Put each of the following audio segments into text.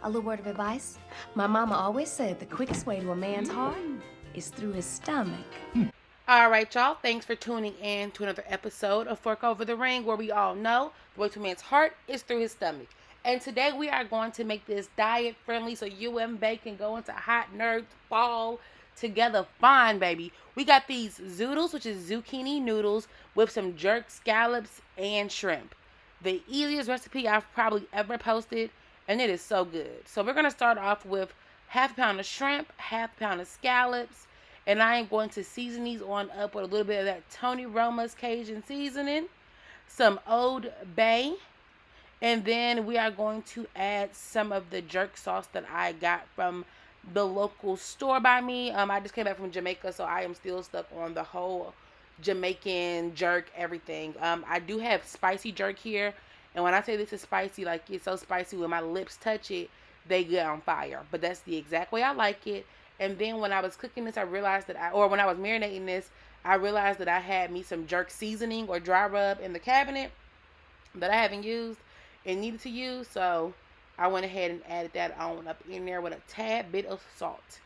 A little word of advice. My mama always said the quickest way to a man's heart is through his stomach. All right, y'all. Thanks for tuning in to another episode of Fork Over the Ring, where we all know the way to a man's heart is through his stomach. And today we are going to make this diet friendly so you and Bae can go into hot nerds fall together fine, baby. We got these Zoodles, which is zucchini noodles with some jerk scallops and shrimp. The easiest recipe I've probably ever posted, and it is so good. So we're going to start off with half a pound of shrimp, half a pound of scallops, and I am going to season these on up with a little bit of that Tony Roma's Cajun seasoning, some Old Bay, and then we are going to add some of the jerk sauce that I got from the local store by me. I just came back from Jamaica, so I am still stuck on the whole Jamaican jerk everything. I do have spicy jerk here, and when I say this is spicy, like it's so spicy when my lips touch it, they get on fire. But that's the exact way I like it. And then when I was cooking this, I realized that when I was marinating this, I realized that I had me some jerk seasoning or dry rub in the cabinet that I haven't used and needed to use. So I went ahead and added that on up in there with a tad bit of salt.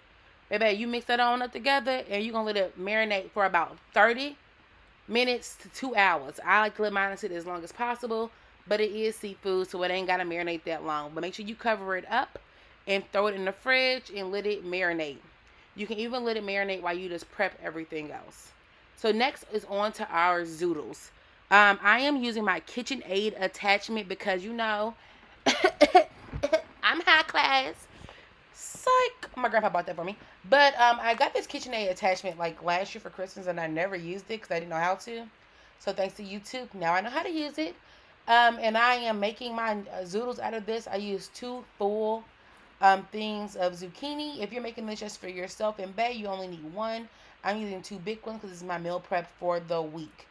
Baby, you mix that on up together and you're going to let it marinate for about 30 minutes to 2 hours. I like to let mine sit as long as possible, but it is seafood, so it ain't got to marinate that long. But make sure you cover it up and throw it in the fridge and let it marinate. You can even let it marinate while you just prep everything else. So next is on to our Zoodles. I am using my KitchenAid attachment because you know I'm high class. Psych. My grandpa bought that for me. But I got this KitchenAid attachment like last year for Christmas and I never used it because I didn't know how to. So thanks to YouTube, now I know how to use it. And I am making my Zoodles out of this. I use 2 full things of zucchini. If you're making this just for yourself and Bae, you only need 1. I'm using 2 big ones because this is my meal prep for the week.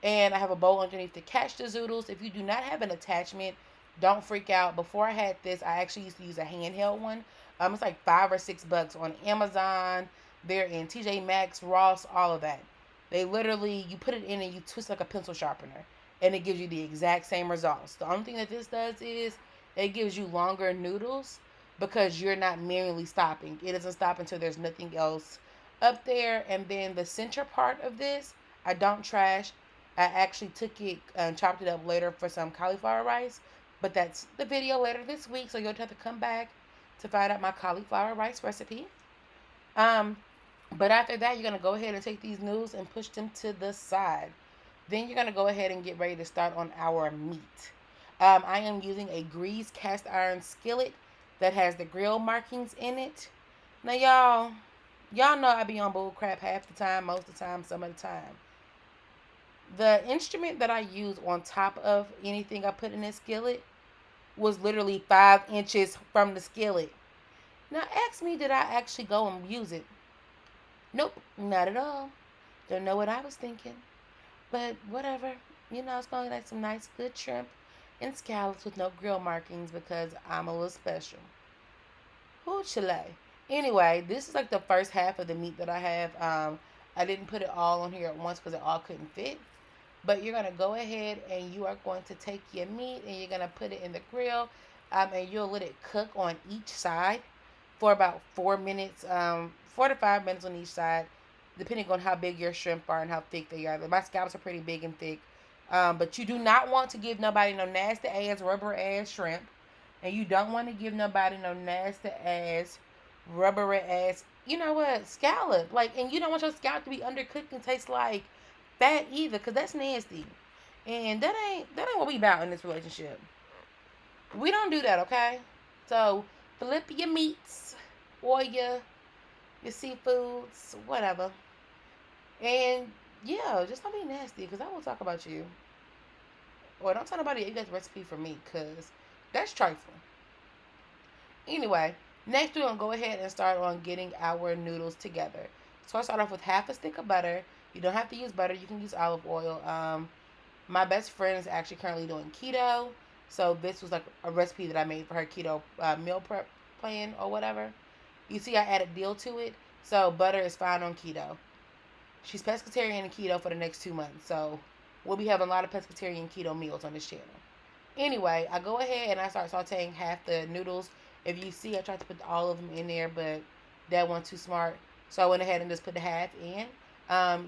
And I have a bowl underneath to catch the Zoodles. If you do not have an attachment, don't freak out. Before I had this, I actually used to use a handheld one. It's like $5 or $6 on Amazon. They're in TJ Maxx, Ross, all of that. They literally, you put it in and you twist like a pencil sharpener. And it gives you the exact same results. The only thing that this does is it gives you longer noodles because you're not manually stopping. It doesn't stop until there's nothing else up there. And then the center part of this, I don't trash. I actually took it and chopped it up later for some cauliflower rice. But that's the video later this week. So you'll have to come back to find out my cauliflower rice recipe. But after that, you're going to go ahead and take these noodles and push them to the side. Then you're going to go ahead and get ready to start on our meat. I am using a greased cast iron skillet that has the grill markings in it. Now, y'all know I be on bull crap half the time, most of the time, some of the time. The instrument that I use on top of anything I put in this skillet was literally 5 inches from the skillet. Now, ask me, did I actually go and use it? Nope, not at all. Don't know what I was thinking. But whatever. You know, it's going to be like some nice, good shrimp and scallops with no grill markings because I'm a little special. Who Chile? Anyway, this is like the first half of the meat that I have. I didn't put it all on here at once because it all couldn't fit. But you're going to go ahead and you are going to take your meat and you're going to put it in the grill. And you'll let it cook on each side for about 4 minutes, 4 to 5 minutes on each side, depending on how big your shrimp are and how thick they are. My scallops are pretty big and thick. But you do not want to give nobody no nasty ass, rubber ass shrimp. And you don't want to give nobody no nasty ass, rubber ass, you know what, scallop. Like, and you don't want your scallop to be undercooked and taste like fat either, because that's nasty. And that ain't what we about in this relationship. We don't do that, okay? So flip your meats or your seafoods, whatever. And yeah, just don't be nasty, because I will talk about you. Or don't tell nobody you got the recipe for me, because that's trifling. Anyway, next we're going to go ahead and start on getting our noodles together. So I start off with half a stick of butter. You don't have to use butter. You can use olive oil. My best friend is actually currently doing keto. So this was like a recipe that I made for her keto meal prep plan or whatever. You see I added dill to it. So butter is fine on keto. She's pescatarian and keto for the next 2 months. So we'll be having a lot of pescatarian keto meals on this channel. Anyway, I go ahead and I start sauteing half the noodles If you see, I tried to put all of them in there, but that wasn't too smart. So I went ahead and just put the half in.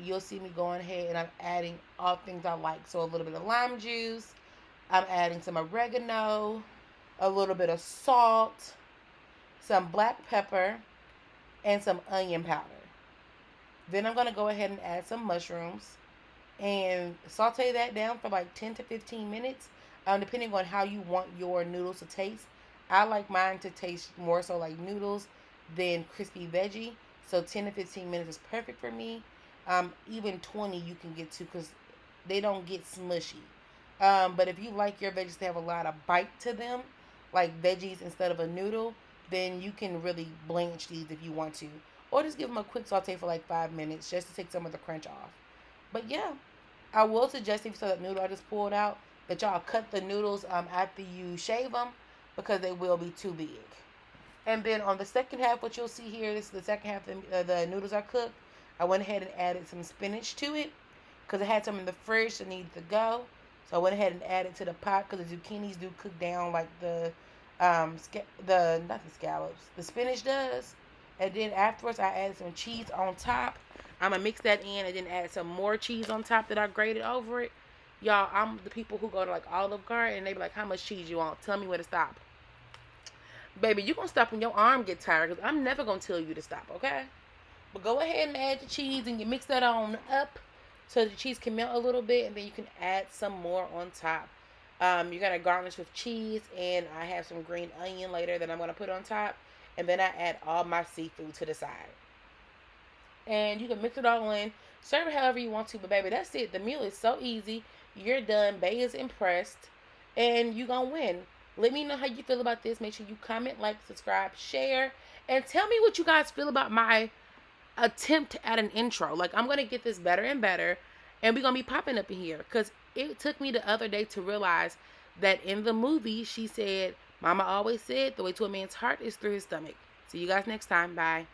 You'll see me going ahead and I'm adding all things I like. So a little bit of lime juice. I'm adding some oregano, a little bit of salt, some black pepper, and some onion powder. Then I'm going to go ahead and add some mushrooms and saute that down for like 10 to 15 minutes, depending on how you want your noodles to taste. I like mine to taste more so like noodles than crispy veggie. So 10 to 15 minutes is perfect for me. Even 20 you can get to because they don't get smushy. But if you like your veggies to have a lot of bite to them, like veggies instead of a noodle, then you can really blanch these if you want to. Or just give them a quick saute for like 5 minutes just to take some of the crunch off. But yeah, I will suggest if you saw that noodle I just pulled out, that y'all cut the noodles after you shave them because they will be too big. And then on the second half, what you'll see here, this is the second half of the noodles are cooked. I went ahead and added some spinach to it because I had some in the fridge that needed to go. So I went ahead and added to the pot because the zucchinis do cook down like not the scallops, the spinach does. And then afterwards, I added some cheese on top. I'm going to mix that in and then add some more cheese on top that I grated over it. Y'all, I'm the people who go to like Olive Garden and they be like, how much cheese you want? Tell me where to stop. Baby, you going to stop when your arm get tired because I'm never going to tell you to stop, okay? But go ahead and add the cheese and you mix that on up so the cheese can melt a little bit and then you can add some more on top. You're going to garnish with cheese and I have some green onion later that I'm going to put on top. And then I add all my seafood to the side. And you can mix it all in. Serve it however you want to. But baby, that's it. The meal is so easy. You're done. Bae is impressed. And you're going to win. Let me know how you feel about this. Make sure you comment, like, subscribe, share. And tell me what you guys feel about my attempt at an intro. Like, I'm going to get this better and better. And we're going to be popping up in here. Because it took me the other day to realize that in the movie, she said, Mama always said the way to a man's heart is through his stomach. See you guys next time. Bye.